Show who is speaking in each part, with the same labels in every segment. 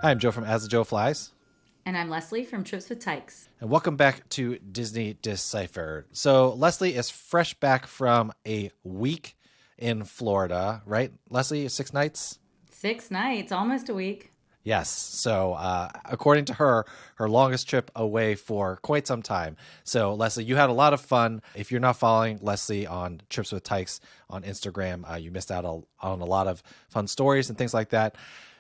Speaker 1: Hi, I'm Joe from As the Joe Flies.
Speaker 2: And I'm Leslie from Trips with Tykes.
Speaker 1: And welcome back to Disney Deciphered. So Leslie is fresh back from a week in Florida, right? Leslie, 6 nights?
Speaker 2: 6 nights, almost a week.
Speaker 1: Yes. So according to her longest trip away for quite some time. So Leslie, you had a lot of fun. If you're not following Leslie on Trips with Tykes on Instagram, you missed out on a lot of fun stories and things like that.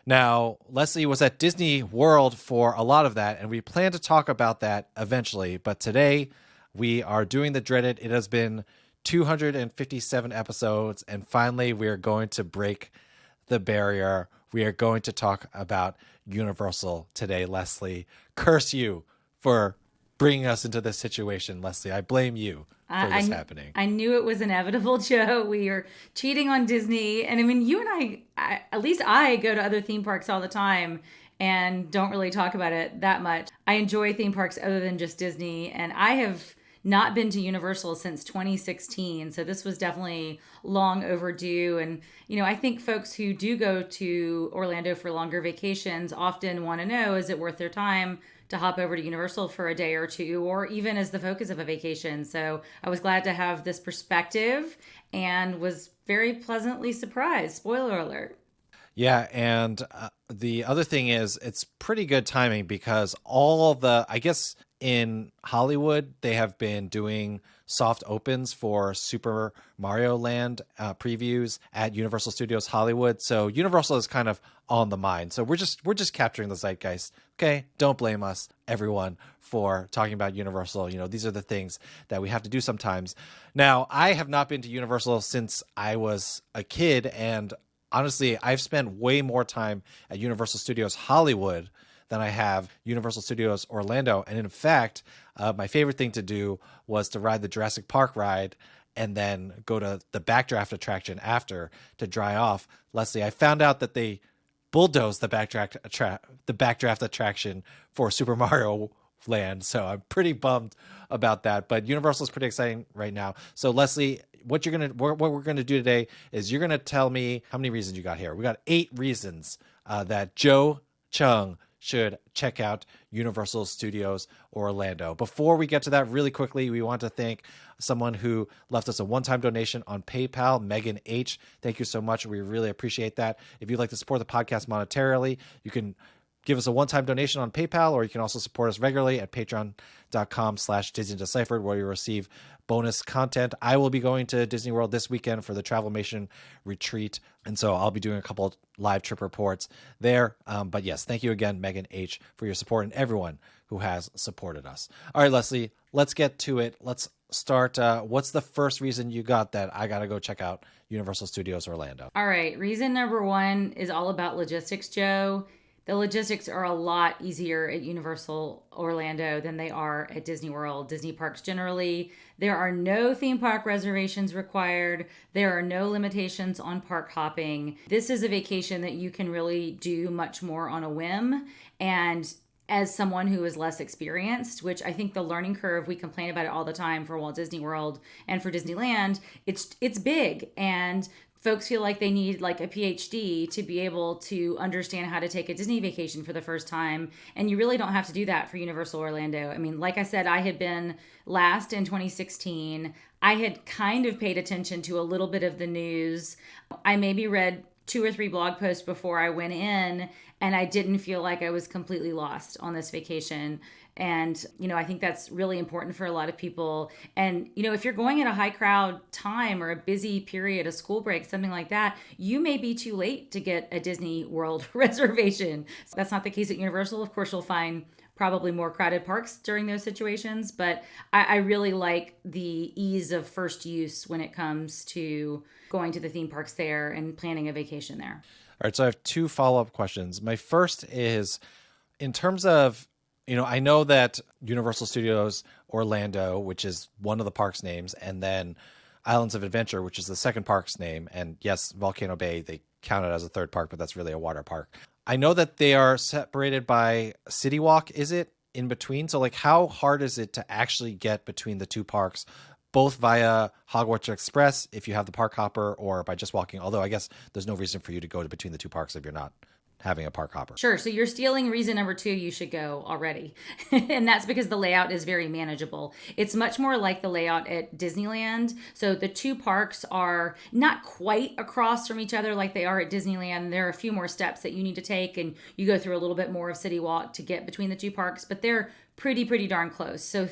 Speaker 1: Now, Leslie was at Disney World for a lot of that, and we plan to talk about that eventually. But today, we are doing the dreaded. It has been 257 episodes, and finally, we are going to break the barrier. We are going to talk about Universal today, Leslie. Curse you for bringing us into this situation, Leslie. I blame you for this happening.
Speaker 2: I knew it was inevitable, Joe. We are cheating on Disney. And I mean, you and I, at least I go to other theme parks all the time and don't really talk about it that much. I enjoy theme parks other than just Disney. And I have not been to Universal since 2016. So this was definitely long overdue. And, you know, I think folks who do go to Orlando for longer vacations often want to know, is it worth their time to hop over to Universal for a day or two, or even as the focus of a vacation? So I was glad to have this perspective and was very pleasantly surprised. Spoiler alert.
Speaker 1: Yeah, and the other thing is it's pretty good timing because I guess in Hollywood, they have been doing soft opens for Super Mario Land previews at Universal Studios Hollywood. So Universal is kind of on the mind. So we're just capturing the zeitgeist. Okay, don't blame us, everyone, for talking about Universal. You know, these are the things that we have to do sometimes. Now, I have not been to Universal since I was a kid, and honestly, I've spent way more time at Universal Studios Hollywood than I have Universal Studios Orlando. And in fact, my favorite thing to do was to ride the Jurassic Park ride and then go to the backdraft attraction after to dry off. Leslie, I found out that they bulldozed the backdraft attraction for Super Mario Land. So I'm pretty bummed about that. But Universal is pretty exciting right now. So Leslie, what we're gonna do today is you're gonna tell me how many reasons you got here. We got 8 reasons that Joe Chung should check out Universal Studios Orlando. Before we get to that, really quickly, we want to thank someone who left us a one-time donation on PayPal, Megan H. Thank you so much. We really appreciate that. If you'd like to support the podcast monetarily, you can give us a one-time donation on PayPal, or you can also support us regularly at patreon.com/Disney Deciphered, where you receive bonus content. I will be going to Disney World this weekend for the Travelmation retreat, and so I'll be doing a couple live trip reports there. But yes, thank you again, Megan H., for your support and everyone who has supported us. All right, Leslie, let's get to it. Let's start. What's the first reason you got that I got to go check out Universal Studios Orlando?
Speaker 2: All right, reason number 1 is all about logistics, Joe. The logistics are a lot easier at Universal Orlando than they are at Disney World. Disney parks generally, there are no theme park reservations required. There are no limitations on park hopping. This is a vacation that you can really do much more on a whim. And as someone who is less experienced, which I think the learning curve, we complain about it all the time for Walt Disney World and for Disneyland, it's big. And folks feel like they need like a PhD to be able to understand how to take a Disney vacation for the first time. And you really don't have to do that for Universal Orlando. I mean, like I said, I had been last in 2016. I had kind of paid attention to a little bit of the news. I maybe read 2 or 3 blog posts before I went in, and I didn't feel like I was completely lost on this vacation. And, you know, I think that's really important for a lot of people. And, you know, if you're going at a high crowd time or a busy period, a school break, something like that, you may be too late to get a Disney World reservation. So that's not the case at Universal. Of course, you'll find probably more crowded parks during those situations, but I really like the ease of first use when it comes to going to the theme parks there and planning a vacation there.
Speaker 1: All right, so I have 2 follow-up questions. My first is, in terms of, you know, I know that Universal Studios Orlando, which is one of the park's names, and then Islands of Adventure, which is the second park's name, and yes, Volcano Bay, they count it as a third park, but that's really a water park. I know that they are separated by City Walk, is it, in between? So, like, how hard is it to actually get between the 2 parks, both via Hogwarts Express, if you have the park hopper, or by just walking? Although I guess there's no reason for you to go between the 2 parks if you're not having a park hopper.
Speaker 2: Sure. So you're stealing reason number 2 you should go already. And that's because the layout is very manageable. It's much more like the layout at Disneyland. So the 2 parks are not quite across from each other like they are at Disneyland. There are a few more steps that you need to take, and you go through a little bit more of City Walk to get between the 2 parks, but they're pretty darn close. So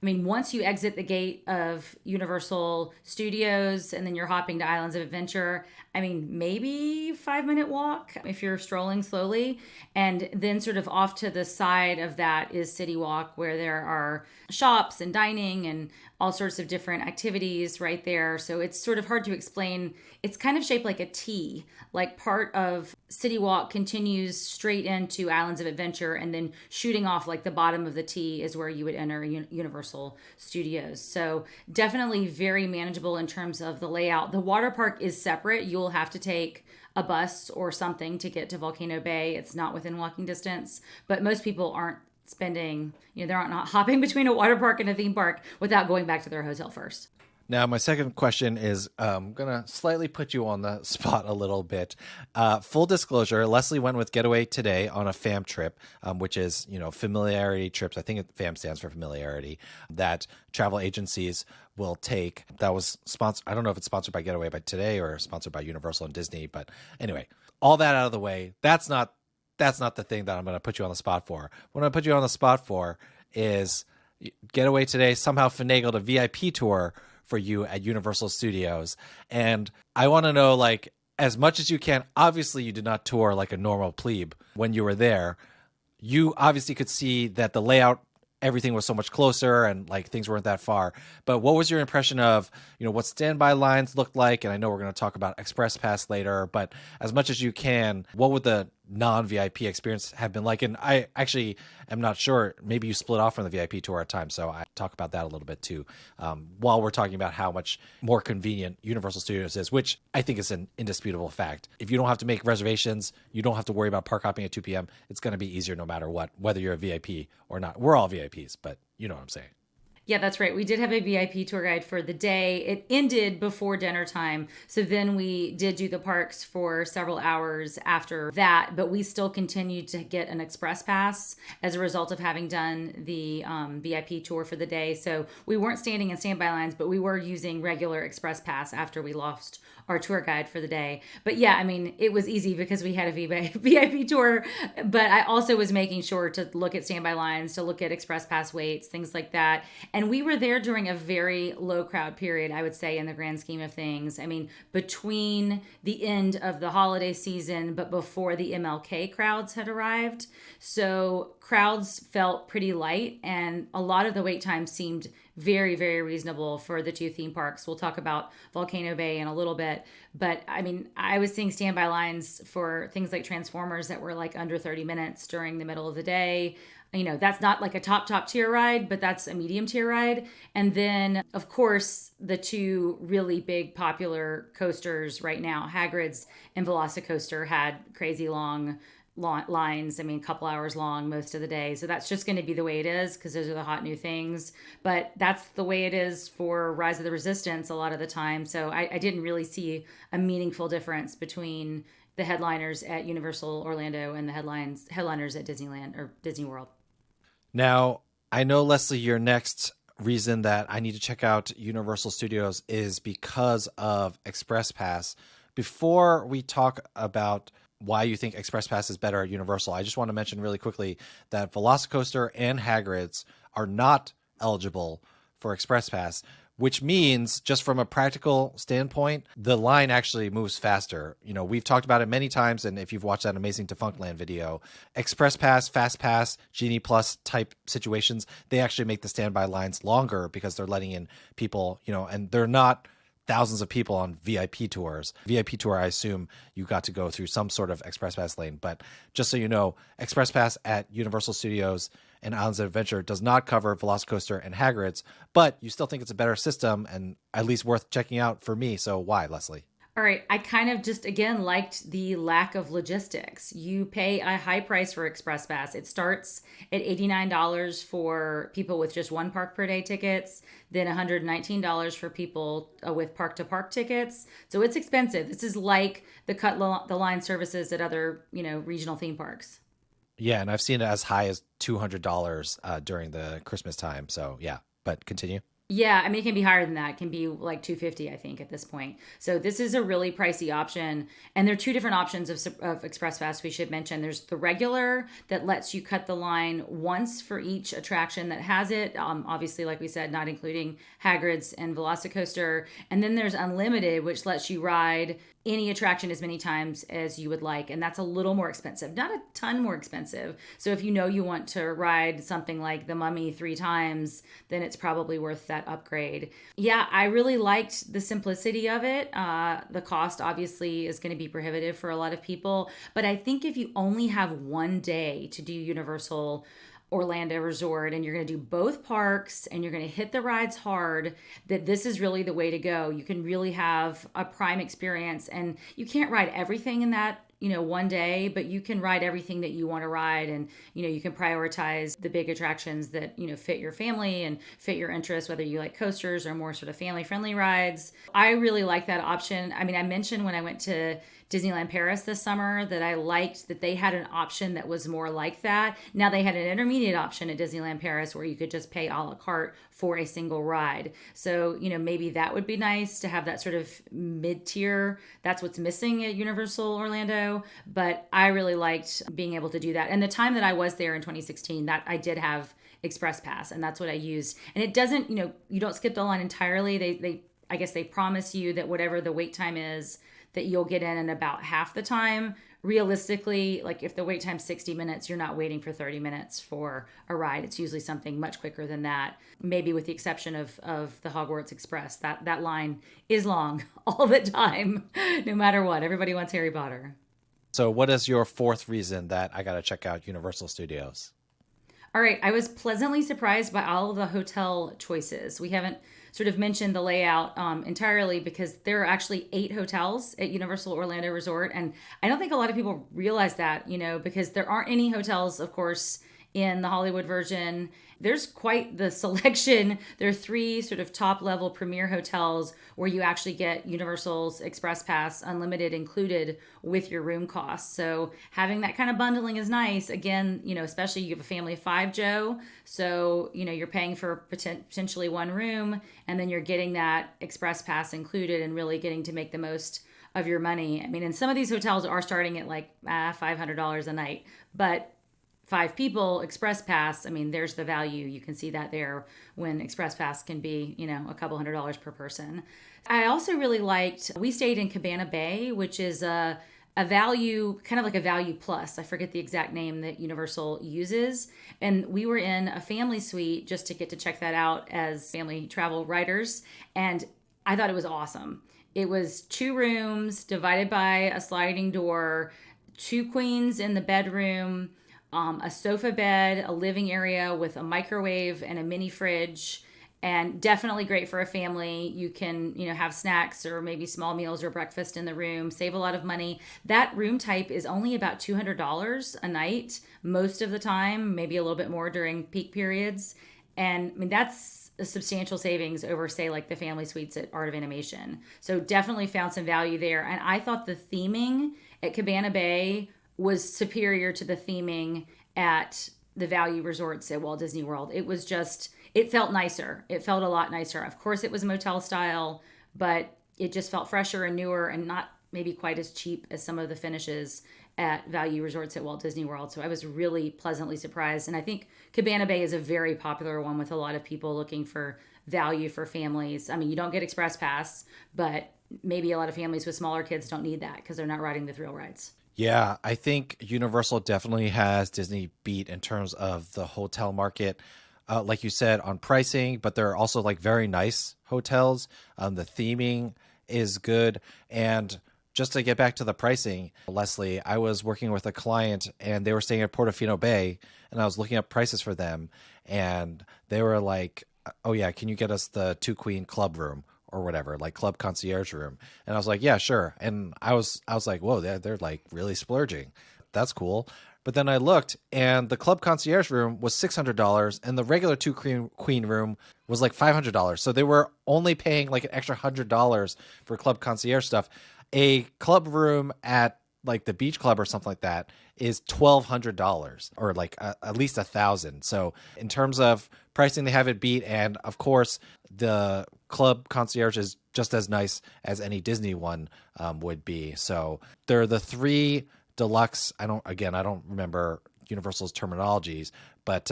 Speaker 2: once you exit the gate of Universal Studios and then you're hopping to Islands of Adventure, maybe 5-minute walk if you're strolling slowly. And then sort of off to the side of that is City Walk, where there are shops and dining and all sorts of different activities right there. So it's sort of hard to explain. It's kind of shaped like a T, like part of City Walk continues straight into Islands of Adventure, and then shooting off like the bottom of the T is where you would enter Universal Studios. So definitely very manageable in terms of the layout. The water park is separate. You'll have to take a bus or something to get to Volcano Bay. It's not within walking distance, but most people aren't spending, they're not hopping between a water park and a theme park without going back to their hotel first.
Speaker 1: Now, my second question is going to slightly put you on the spot a little bit. Full disclosure, Leslie went with Getaway today on a FAM trip, which is, familiarity trips. I think FAM stands for familiarity, that travel agencies will take. That was sponsored. I don't know if it's sponsored by Getaway by today or sponsored by Universal and Disney. But anyway, all that out of the way, that's not the thing that I'm going to put you on the spot for. What I'm going to put you on the spot for is Getaway today somehow finagled a VIP tour for you at Universal Studios. And I want to know, like, as much as you can, obviously you did not tour like a normal plebe when you were there. You obviously could see that the layout, everything was so much closer and like things weren't that far. But what was your impression of, what standby lines looked like? And I know we're going to talk about Express Pass later, but as much as you can, what would the non-VIP experience have been like? And I actually am not sure. Maybe you split off from the VIP tour at times, so I talk about that a little bit too, while we're talking about how much more convenient Universal Studios is, which I think is an indisputable fact. If you don't have to make reservations, you don't have to worry about park hopping at 2 p.m. It's going to be easier no matter what, whether you're a VIP or not. We're all VIPs, but you know what I'm saying.
Speaker 2: Yeah, that's right. We did have a VIP tour guide for the day. It ended before dinner time. So then we did do the parks for several hours after that, but we still continued to get an express pass as a result of having done the VIP tour for the day. So we weren't standing in standby lines, but we were using regular express pass after we lost our tour guide for the day. But yeah, it was easy because we had a VIP tour, but I also was making sure to look at standby lines, to look at express pass waits, things like that. And we were there during a very low crowd period, I would say, in the grand scheme of things. Between the end of the holiday season, but before the MLK crowds had arrived. So crowds felt pretty light, and a lot of the wait time seemed very, very reasonable for the 2 theme parks. We'll talk about Volcano Bay in a little bit. But I was seeing standby lines for things like Transformers that were like under 30 minutes during the middle of the day. That's not like a top tier ride, but that's a medium tier ride. And then, of course, the 2 really big popular coasters right now, Hagrid's and Velocicoaster, had crazy long lines. A couple hours long most of the day. So that's just going to be the way it is because those are the hot new things. But that's the way it is for Rise of the Resistance a lot of the time. So I didn't really see a meaningful difference between the headliners at Universal Orlando and the headliners at Disneyland or Disney World.
Speaker 1: Now, I know, Leslie, your next reason that I need to check out Universal Studios is because of Express Pass. Before we talk about why you think Express Pass is better at Universal, I just want to mention really quickly that Velocicoaster and Hagrid's are not eligible for Express Pass, which means, just from a practical standpoint, the line actually moves faster. We've talked about it many times, and if you've watched that Amazing Defunctland video, Express Pass, Fast Pass, Genie Plus type situations, they actually make the standby lines longer because they're letting in people, and they're not thousands of people on VIP tours. VIP tour, I assume you got to go through some sort of Express Pass lane. But just so you know, Express Pass at Universal Studios and Islands of Adventure does not cover Velocicoaster and Hagrid's, but you still think it's a better system and at least worth checking out for me. So why, Leslie?
Speaker 2: All right, I kind of just again liked the lack of logistics. You pay a high price for Express Pass. It starts at $89 for people with just one park per day tickets, then $119 for people with park to park tickets. So it's expensive. This is like the the line services at other, regional theme parks.
Speaker 1: Yeah, and I've seen it as high as $200 during the Christmas time. So yeah, but continue.
Speaker 2: Yeah, I mean it can be higher than that. It can be like 250, I think, at this point. So this is a really pricey option, and there are two different options of Express Pass. We should mention there's the regular that lets you cut the line once for each attraction that has it. Obviously, like we said, not including Hagrid's and Velocicoaster, and then there's unlimited, which lets you ride any attraction as many times as you would like, and that's a little more expensive, not a ton more expensive. So if you know you want to ride something like the Mummy 3 times, then it's probably worth that upgrade. Yeah, I really liked the simplicity of it. The cost obviously is going to be prohibitive for a lot of people, but I think if you only have one day to do Universal Orlando Resort and you're going to do both parks and you're going to hit the rides hard, that this is really the way to go. You can really have a prime experience, and you can't ride everything in that one day, but you can ride everything that you want to ride, and you can prioritize the big attractions that fit your family and fit your interests, whether you like coasters or more sort of family friendly rides. I really like that option. I mean, I mentioned when I went to Disneyland Paris this summer that I liked that they had an option that was more like that. Now they had an intermediate option at Disneyland Paris where you could just pay a la carte for a single ride. So, maybe that would be nice to have that sort of mid-tier. That's what's missing at Universal Orlando, but I really liked being able to do that. And the time that I was there in 2016, that I did have Express Pass, and that's what I used. And it doesn't, you don't skip the line entirely. They I guess they promise you that whatever the wait time is, that you'll get in about half the time. Realistically, like if the wait time's 60 minutes, you're not waiting for 30 minutes for a ride. It's usually something much quicker than that, maybe with the exception of the Hogwarts Express. That line is long all the time, no matter what. Everybody wants Harry Potter.
Speaker 1: So what is your fourth reason that I got to check out Universal Studios?
Speaker 2: All right, I was pleasantly surprised by all of the hotel choices. We haven't sort of mentioned the layout entirely because there are actually 8 hotels at Universal Orlando Resort. And I don't think a lot of people realize that, because there aren't any hotels, of course, in the Hollywood version. There's quite the selection. There are 3 sort of top level premier hotels where you actually get Universal's Express Pass Unlimited included with your room costs. So having that kind of bundling is nice. Again, especially you have a family of 5, Joe. So, you're paying for potentially one room, and then you're getting that Express Pass included and really getting to make the most of your money. I mean, and some of these hotels are starting at like $500 a night, but 5 people, Express Pass, I mean, there's the value. You can see that there when Express Pass can be, a couple $100s per person. I also really liked, we stayed in Cabana Bay, which is a value, kind of like a value plus. I forget the exact name that Universal uses. And we were in a family suite just to get to check that out as family travel writers. And I thought it was awesome. It was 2 rooms divided by a sliding door, 2 queens in the bedroom, a sofa bed, a living area with a microwave and a mini fridge, and definitely great for a family. You can, have snacks or maybe small meals or breakfast in the room, save a lot of money. That room type is only about $200 a night most of the time, maybe a little bit more during peak periods. And I mean, that's a substantial savings over, say, like the family suites at Art of Animation. So definitely found some value there. And I thought the theming at Cabana Bay was superior to the theming at the value resorts at Walt Disney World. It was just, it felt nicer. It felt a lot nicer. Of course, it was motel style, but it just felt fresher and newer and not maybe quite as cheap as some of the finishes at value resorts at Walt Disney World. So I was really pleasantly surprised. And I think Cabana Bay is a very popular one with a lot of people looking for value for families. I mean, you don't get Express Pass, but maybe a lot of families with smaller kids don't need that because they're not riding the thrill rides.
Speaker 1: Yeah, I think Universal definitely has Disney beat in terms of the hotel market. Like you said, on pricing, but there are also like very nice hotels. The theming is good. And just to get back to the pricing, Leslie, I was working with a client and they were staying at Portofino Bay, and I was looking up prices for them. And they were like, oh yeah, can you get us the 2 queen club room? or whatever, like club concierge room. And I was like, yeah, sure. And I was like, whoa, they're like really splurging. That's cool. But then I looked, and the club concierge room was $600, and the regular two queen room was like $500. So they were only paying like an extra $100 for club concierge stuff. A club room at like the beach club or something like that is $1,200, or like at least $1,000. So in terms of pricing, they have it beat. And of course, the club concierge is just as nice as any Disney one would be. So they're the three deluxe. I don't remember Universal's terminologies, but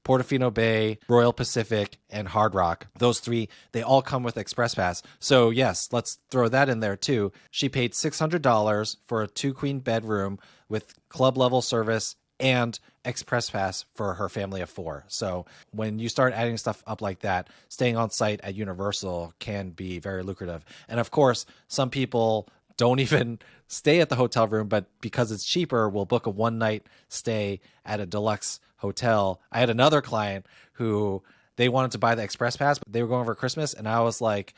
Speaker 1: Portofino Bay, Royal Pacific, and Hard Rock, those three, they all come with Express Pass. So yes, let's throw that in there too. She paid $600 for a 2-queen bedroom with club level service and Express Pass for her family of 4. So when you start adding stuff up like that, staying on site at Universal can be very lucrative. And of course, some people don't even stay at the hotel room, but because it's cheaper, we'll book a 1-night stay at a deluxe hotel. I had another client who they wanted to buy the Express Pass, but they were going over Christmas. And I was like,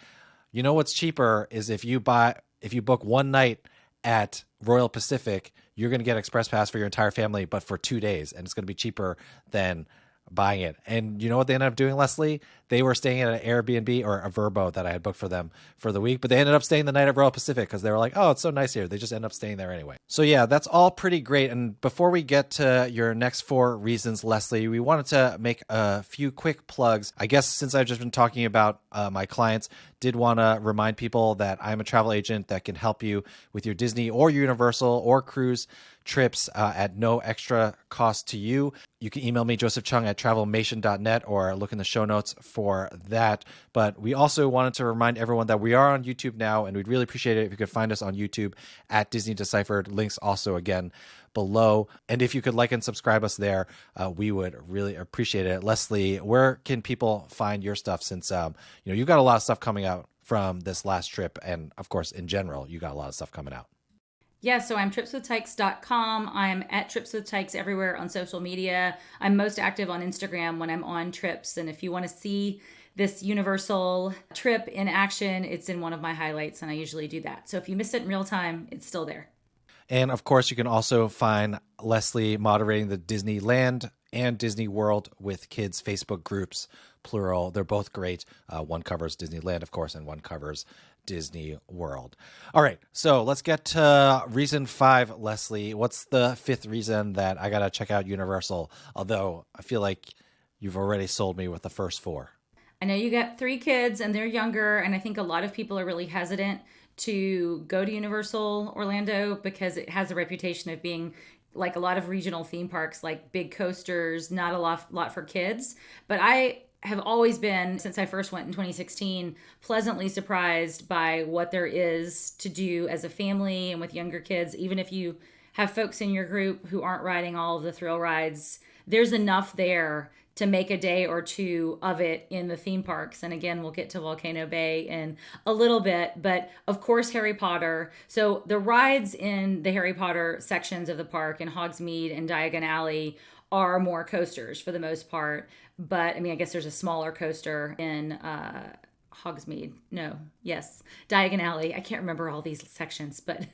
Speaker 1: you know, what's cheaper is if you book 1 night at Royal Pacific, you're going to get Express Pass for your entire family, but for 2 days. And it's going to be cheaper than buying it. And you know what they ended up doing, Leslie? They were staying at an Airbnb or a Vrbo that I had booked for them for the week, but they ended up staying the night at Royal Pacific because they were like, oh, it's so nice here. They just end up staying there anyway. So yeah, that's all pretty great. And before we get to your next 4 reasons, Leslie, we wanted to make a few quick plugs. I guess since I've just been talking about my clients, did want to remind people that I'm a travel agent that can help you with your Disney or Universal or cruise trips at no extra cost to you. You can email me, Joseph Chung at travelmation.net, or look in the show notes for that. But we also wanted to remind everyone that we are on YouTube now, and we'd really appreciate it if you could find us on YouTube at Disney Deciphered. Links also, again, below. And if you could like and subscribe us there, we would really appreciate it. Leslie, where can people find your stuff, since you've got a lot of stuff coming out from this last trip, and of course in general you got a lot of stuff coming out?
Speaker 2: Yeah, so I'm tripswithtykes.com. I'm at tripswithtykes everywhere on social media. I'm most active on Instagram when I'm on trips, and if you want to see this Universal trip in action, it's in one of my highlights, and I usually do that. So if you missed it in real time, it's still there.
Speaker 1: And of course, you can also find Leslie moderating the Disneyland and Disney World with Kids Facebook groups, plural. They're both great. One covers Disneyland, of course, and one covers Disney World. All right, so let's get to reason 5, Leslie. What's the 5th reason that I got to check out Universal? Although I feel like you've already sold me with the first 4.
Speaker 2: I know you got 3 kids and they're younger, and I think a lot of people are really hesitant to go to Universal Orlando because it has a reputation of being like a lot of regional theme parks, like big coasters, not a lot for kids. But I have always been, since I first went in 2016, pleasantly surprised by what there is to do as a family and with younger kids. Even if you have folks in your group who aren't riding all of the thrill rides, there's enough there to make a day or 2 of it in the theme parks. And again, we'll get to Volcano Bay in a little bit, but of course, Harry Potter. So the rides in the Harry Potter sections of the park in Hogsmeade and Diagon Alley are more coasters for the most part. But I mean, I guess there's a smaller coaster in Hogsmeade. Diagon Alley. I can't remember all these sections, but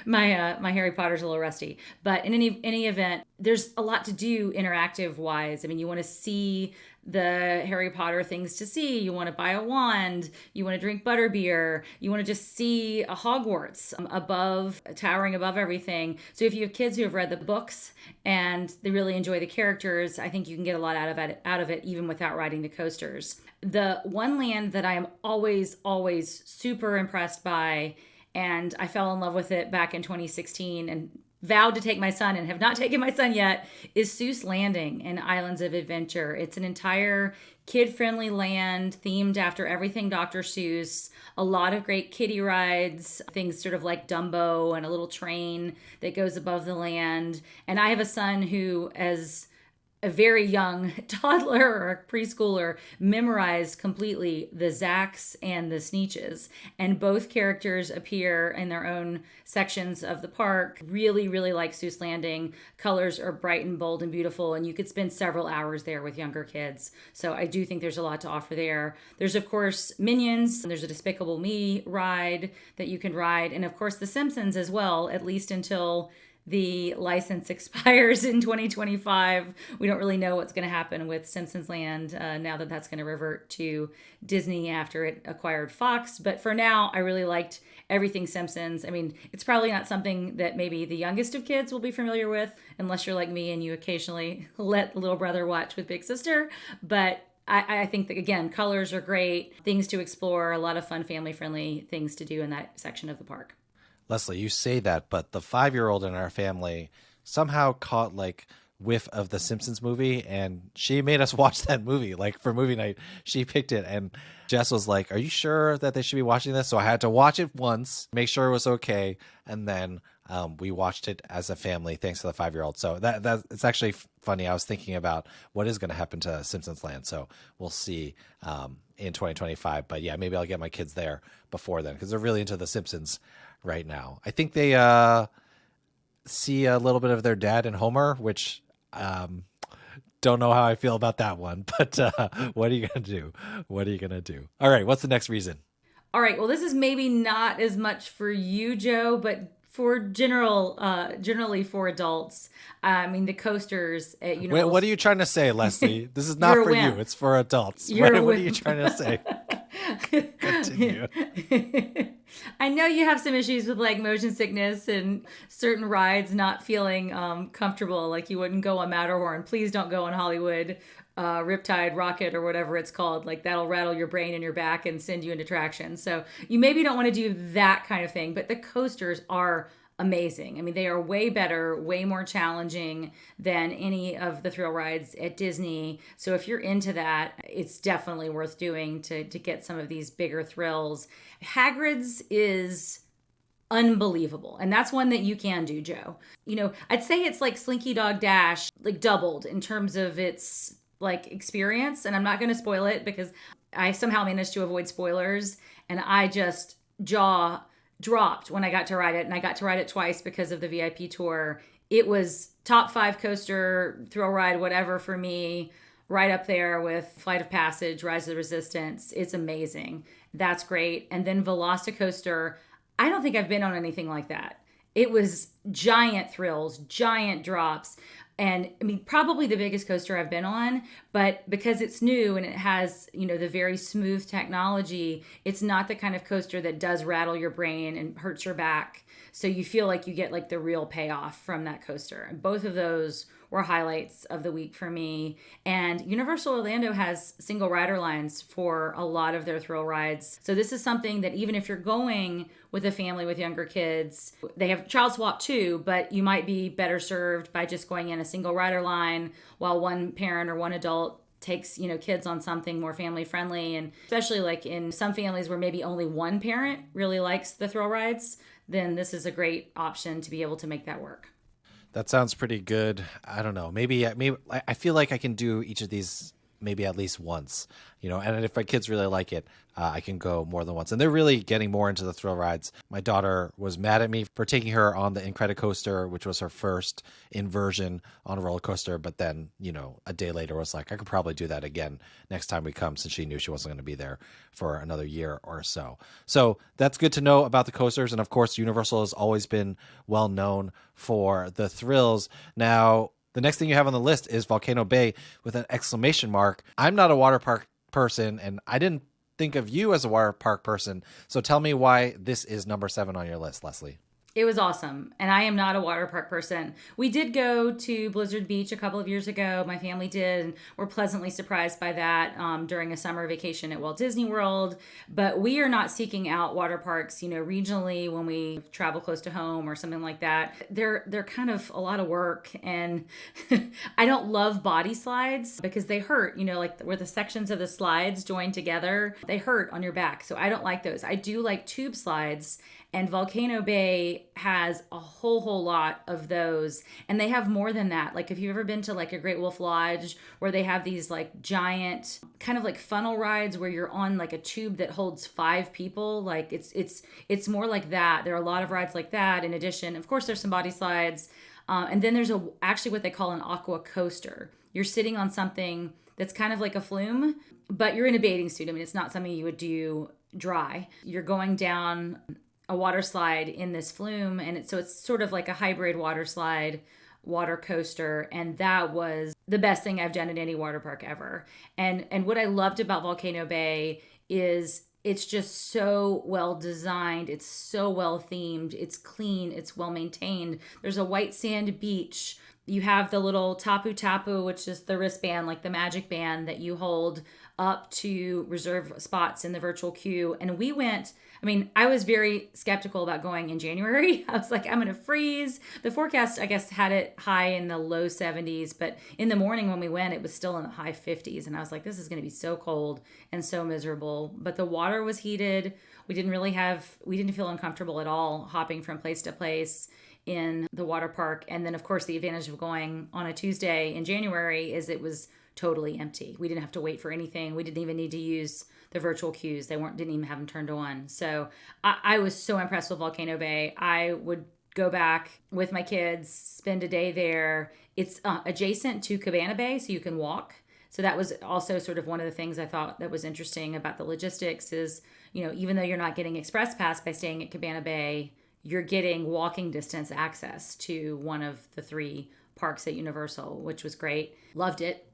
Speaker 2: my Harry Potter's a little rusty. But in any event, there's a lot to do interactive wise. I mean, you want to see the Harry Potter things to see. You want to buy a wand. You want to drink butterbeer. You want to just see a Hogwarts towering above everything. So if you have kids who have read the books and they really enjoy the characters, I think you can get a lot out of it even without riding the coasters. The one land that I am always super impressed by, and I fell in love with it back in 2016 and vowed to take my son and have not taken my son yet, is Seuss Landing and Islands of Adventure. It's an entire kid-friendly land themed after everything Dr. Seuss. A lot of great kiddie rides, things sort of like Dumbo, and a little train that goes above the land. And I have a son who, as a very young toddler or a preschooler memorized completely the Zacks and the Sneetches. And both characters appear in their own sections of the park. Really, really like Seuss Landing. Colors are bright and bold and beautiful, and you could spend several hours there with younger kids. So I do think there's a lot to offer there. There's, of course, Minions. There's a Despicable Me ride that you can ride. And, of course, The Simpsons as well, at least until the license expires in 2025. We don't really know what's going to happen with Simpsons Land now that that's going to revert to Disney after it acquired Fox. But for now, I really liked everything Simpsons. I mean, it's probably not something that maybe the youngest of kids will be familiar with, unless you're like me and you occasionally let little brother watch with big sister. But I think that, again, colors are great, things to explore, a lot of fun, family-friendly things to do in that section of the park.
Speaker 1: Leslie, you say that, but the 5-year-old in our family somehow caught like whiff of the Simpsons movie, and she made us watch that movie. Like for movie night, she picked it, and Jess was like, "Are you sure that they should be watching this?" So I had to watch it once, make sure it was okay, and then we watched it as a family thanks to the 5-year-old. So that it's actually funny. I was thinking about what is going to happen to Simpsons Land, so we'll see in 2025. But yeah, maybe I'll get my kids there before then because they're really into the Simpsons right now. I think they see a little bit of their dad in Homer, which don't know how I feel about that one, but what are you going to do? What are you going to do? All right, what's the next reason?
Speaker 2: All right, well, this is maybe not as much for you, Joe, but for generally for adults. I mean, the coasters at Universal.
Speaker 1: Wait, what are you trying to say, Leslie? This is not for you. It's for adults. Right? What are you trying to say? Continue.
Speaker 2: I know you have some issues with like motion sickness and certain rides not feeling comfortable, like you wouldn't go on Matterhorn. Please don't go on Hollywood Riptide Rocket or whatever it's called. Like that'll rattle your brain and your back and send you into traction. So you maybe don't want to do that kind of thing, but the coasters are amazing. I mean, they are way better, way more challenging than any of the thrill rides at Disney. So if you're into that, it's definitely worth doing to get some of these bigger thrills. Hagrid's is unbelievable. And that's one that you can do, Joe. You know, I'd say it's like Slinky Dog Dash, like doubled in terms of its like experience. And I'm not going to spoil it because I somehow managed to avoid spoilers. And I just jaw dropped when I got to ride it, and I got to ride it twice because of the VIP tour. It was top 5 coaster, thrill ride, whatever for me, right up there with Flight of Passage, Rise of the Resistance. It's amazing. That's great. And then Velocicoaster, I don't think I've been on anything like that. It was giant thrills, giant drops. And I mean, probably the biggest coaster I've been on, but because it's new and it has, you know, the very smooth technology, it's not the kind of coaster that does rattle your brain and hurts your back. So you feel like you get like the real payoff from that coaster. And both of those were highlights of the week for me. And Universal Orlando has single rider lines for a lot of their thrill rides. So this is something that even if you're going with a family with younger kids, they have child swap too, but you might be better served by just going in a single rider line while one parent or one adult takes, you know, kids on something more family friendly. And especially like in some families where maybe only one parent really likes the thrill rides, then this is a great option to be able to make that work.
Speaker 1: That sounds pretty good. I don't know. Maybe I feel like I can do each of these maybe at least once, you know, and if my kids really like it, I can go more than once. And they're really getting more into the thrill rides. My daughter was mad at me for taking her on the Incredicoaster, which was her first inversion on a roller coaster. But then, you know, a day later was like, I could probably do that again next time we come, since she knew she wasn't going to be there for another year or so. So that's good to know about the coasters. And of course, Universal has always been well known for the thrills. Now, the next thing you have on the list is Volcano Bay with an exclamation mark. I'm not a water park person, and I didn't think of you as a water park person. So tell me why this is number 7 on your list, Leslie.
Speaker 2: It was awesome. And I am not a water park person. We did go to Blizzard Beach a couple of years ago. My family did. And we're pleasantly surprised by that during a summer vacation at Walt Disney World. But we are not seeking out water parks, you know, regionally when we travel close to home or something like that. They're kind of a lot of work. And I don't love body slides because they hurt, you know, like where the sections of the slides join together, they hurt on your back. So I don't like those. I do like tube slides. And Volcano Bay has a whole lot of those. And they have more than that. Like, if you've ever been to like a Great Wolf Lodge where they have these like giant kind of like funnel rides where you're on like a tube that holds 5 people, like it's more like that. There are a lot of rides like that. In addition, of course, there's some body slides. And then there's actually what they call an aqua coaster. You're sitting on something that's kind of like a flume, but you're in a bathing suit. I mean, it's not something you would do dry. You're going down a water slide in this flume, and it's sort of like a hybrid water slide, water coaster, and that was the best thing I've done in any water park ever. And what I loved about Volcano Bay is it's just so well designed. It's so well themed. It's clean. It's well maintained. There's a white sand beach. You have the little tapu tapu, which is the wristband, like the magic band that you hold up to reserve spots in the virtual queue. And we went, I mean, I was very skeptical about going in January. I was like, I'm going to freeze. The forecast, I guess, had it high in the low 70s, but in the morning when we went, it was still in the high 50s. And I was like, this is going to be so cold and so miserable. But the water was heated. We didn't feel uncomfortable at all hopping from place to place in the water park. And then, of course, the advantage of going on a Tuesday in January is it was totally empty. We didn't have to wait for anything. We didn't even need to use the virtual queues. Didn't even have them turned on. So I was so impressed with Volcano Bay. I would go back with my kids, spend a day there. It's adjacent to Cabana Bay, so you can walk. So that was also sort of one of the things I thought that was interesting about the logistics is, even though you're not getting express pass by staying at Cabana Bay, you're getting walking distance access to one of the 3 parks at Universal, which was great. Loved it.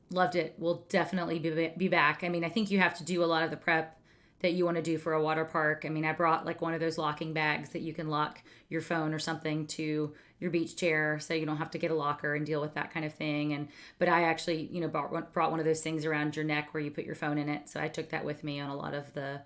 Speaker 2: We'll definitely be back. I mean, I think you have to do a lot of the prep that you want to do for a water park. I mean, I brought like one of those locking bags that you can lock your phone or something to your beach chair so you don't have to get a locker and deal with that kind of thing. But I actually, brought one of those things around your neck where you put your phone in it. So I took that with me on a lot of the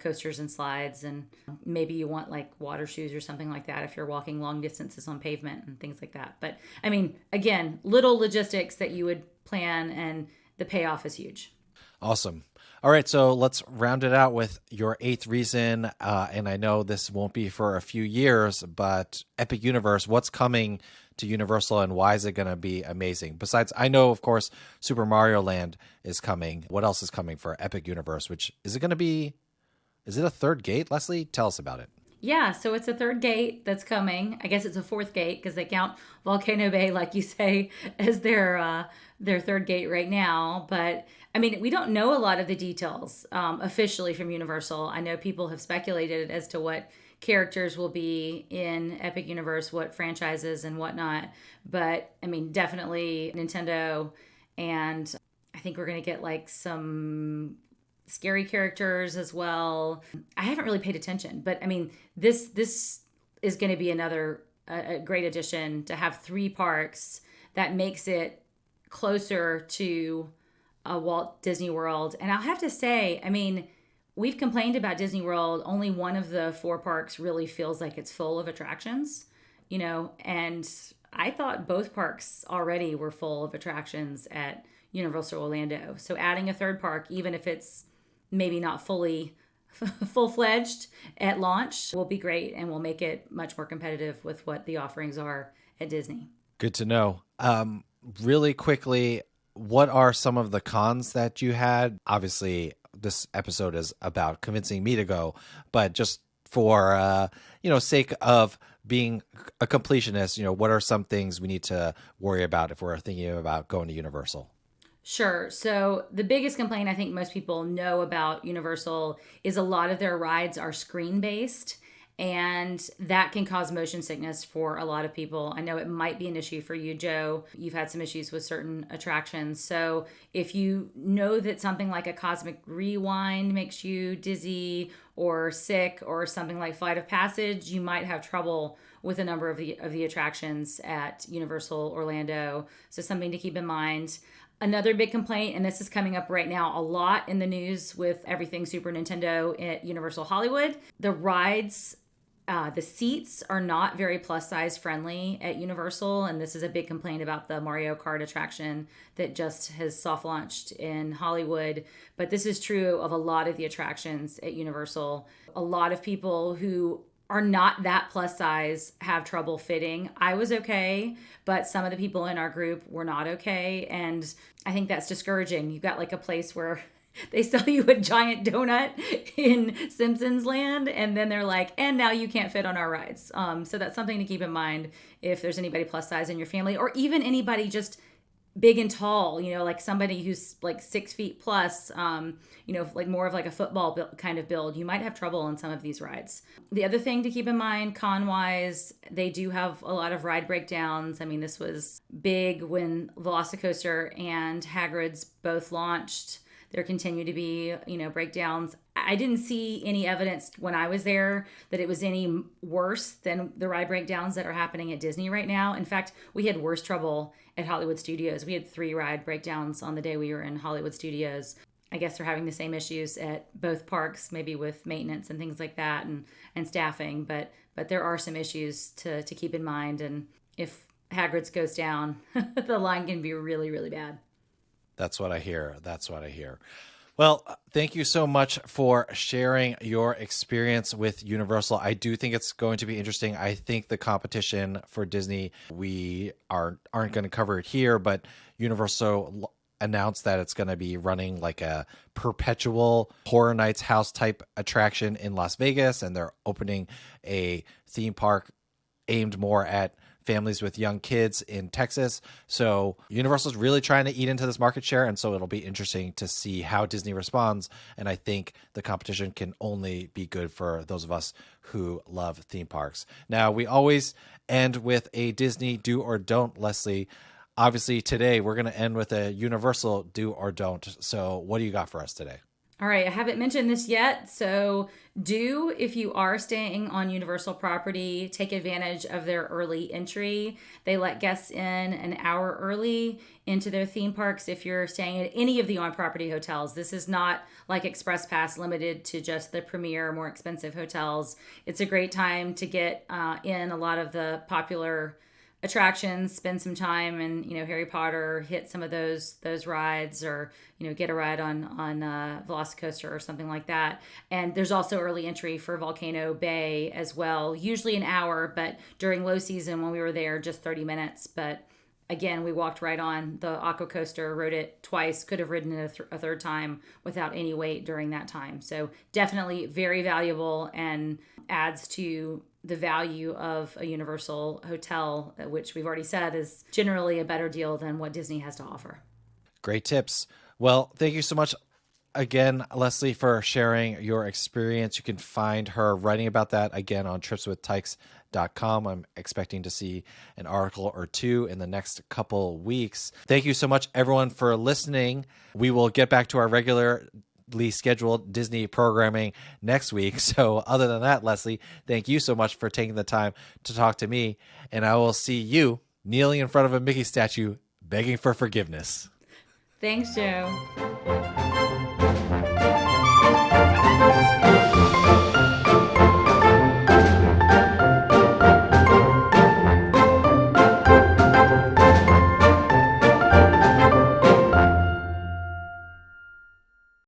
Speaker 2: coasters and slides, and maybe you want like water shoes or something like that if you're walking long distances on pavement and things like that. But I mean, again, little logistics that you would plan, and the payoff is huge.
Speaker 1: Awesome. All right, so let's round it out with your 8th reason. And I know this won't be for a few years, but Epic Universe, what's coming to Universal and why is it going to be amazing? Besides, I know, of course, Super Mario Land is coming. What else is coming for Epic Universe? Is it a 3rd gate, Leslie? Tell us about it.
Speaker 2: Yeah, so it's a 3rd gate that's coming. I guess it's a 4th gate because they count Volcano Bay, like you say, as their 3rd gate right now. But I mean, we don't know a lot of the details officially from Universal. I know people have speculated as to what characters will be in Epic Universe, what franchises and whatnot. But I mean, definitely Nintendo, and I think we're going to get like some scary characters as well. I haven't really paid attention, but I mean, this is going to be another a great addition to have 3 parks that makes it closer to Walt Disney World. And I'll have to say, I mean, we've complained about Disney World. Only one of the 4 parks really feels like it's full of attractions, and I thought both parks already were full of attractions at Universal Orlando. So adding a 3rd park, even if it's maybe not full-fledged at launch, will be great and will make it much more competitive with what the offerings are at Disney.
Speaker 1: Good to know. Really quickly, what are some of the cons that you had? Obviously, this episode is about convincing me to go, but just for sake of being a completionist, what are some things we need to worry about if we're thinking about going to Universal?
Speaker 2: Sure. So the biggest complaint I think most people know about Universal is a lot of their rides are screen-based, and that can cause motion sickness for a lot of people. I know it might be an issue for you, Joe. You've had some issues with certain attractions. So if you know that something like a Cosmic Rewind makes you dizzy or sick, or something like Flight of Passage, you might have trouble with a number of the attractions at Universal Orlando. So something to keep in mind. Another big complaint, and this is coming up right now a lot in the news with everything Super Nintendo at Universal Hollywood, the rides, the seats are not very plus size friendly at Universal. And this is a big complaint about the Mario Kart attraction that just has soft launched in Hollywood. But this is true of a lot of the attractions at Universal. A lot of people who are not that plus size have trouble fitting. I was okay, but some of the people in our group were not okay. And I think that's discouraging. You've got like a place where they sell you a giant donut in Simpsons land, and then they're like, and now you can't fit on our rides. So that's something to keep in mind if there's anybody plus size in your family, or even anybody just big and tall, like somebody who's like 6 feet plus, like more of like a football kind of build. You might have trouble on some of these rides. The other thing to keep in mind, con-wise, they do have a lot of ride breakdowns. I mean, this was big when Velocicoaster and Hagrid's both launched. There continue to be, breakdowns. I didn't see any evidence when I was there that it was any worse than the ride breakdowns that are happening at Disney right now. In fact, we had worse trouble at Hollywood Studios. We had 3 ride breakdowns on the day we were in Hollywood Studios. I guess they're having the same issues at both parks, maybe with maintenance and things like that and staffing. But there are some issues to keep in mind. And if Hagrid's goes down, the line can be really, really bad.
Speaker 1: That's what I hear. Well, thank you so much for sharing your experience with Universal. I do think it's going to be interesting. I think the competition for Disney, we aren't going to cover it here, but Universal announced that it's going to be running like a perpetual Horror Nights house type attraction in Las Vegas, and they're opening a theme park aimed more at families with young kids in Texas. So Universal's really trying to eat into this market share, and so it'll be interesting to see how Disney responds. And I think the competition can only be good for those of us who love theme parks. Now, we always end with a Disney do or don't, Leslie. Obviously, today we're going to end with a Universal do or don't. So what do you got for us today?
Speaker 2: All right, I haven't mentioned this yet, so if you are staying on Universal property, take advantage of their early entry. They let guests in an hour early into their theme parks if you're staying at any of the on-property hotels. This is not like Express Pass limited to just the premier, more expensive hotels. It's a great time to get in a lot of the popular attractions, spend some time and Harry Potter, hit some of those rides, or get a ride on Velocicoaster or something like that. And there's also early entry for Volcano Bay as well, usually an hour, but during low season when we were there, just 30 minutes. But again, we walked right on the Aqua Coaster, rode it twice, could have ridden it a third time without any wait during that time. So definitely very valuable and adds to the value of a Universal hotel, which we've already said is generally a better deal than what Disney has to offer. Great tips.
Speaker 1: Well, thank you so much again, Leslie, for sharing your experience. You can find her writing about that again on tripswithtykes.com. I'm expecting to see an article or two in the next couple weeks. Thank you so much, everyone, for listening. We will get back to our regularly scheduled Disney programming next week. So other than that, Leslie, thank you so much for taking the time to talk to me, and I will see you kneeling in front of a Mickey statue begging for forgiveness.
Speaker 2: Thanks, Joe.